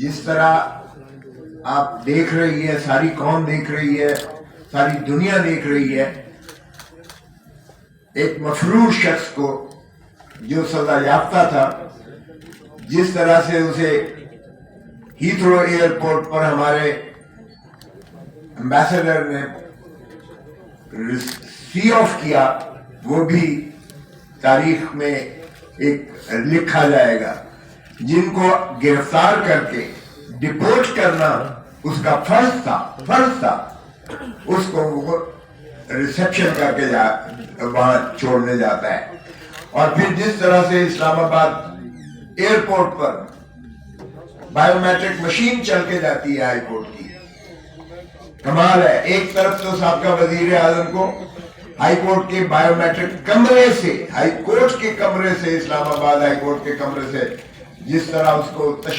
जिस तरह आप देख रही है, सारी कौम देख रही है, सारी दुनिया देख रही है, एक मफरूर शख्स को जो सजा याफ्ता था, जिस तरह से उसे हीथ्रो एयरपोर्ट पर हमारे एम्बेसडर ने सी ऑफ किया, वो भी तारीख में एक लिखा जाएगा। जिनको गिरफ्तार करके डिपोर्ट करना उसका फर्ज था, उसको वो रिसेप्शन करके वहां छोड़ने जाता है। और फिर जिस तरह से इस्लामाबाद एयरपोर्ट पर बायोमेट्रिक मशीन चल के जाती है हाईकोर्ट की, कमाल है। एक तरफ तो साबका वजीर आजम को हाईकोर्ट के बायोमेट्रिक कमरे से, हाईकोर्ट के कमरे से, इस्लामाबाद हाईकोर्ट के कमरे से जिस तरह उसको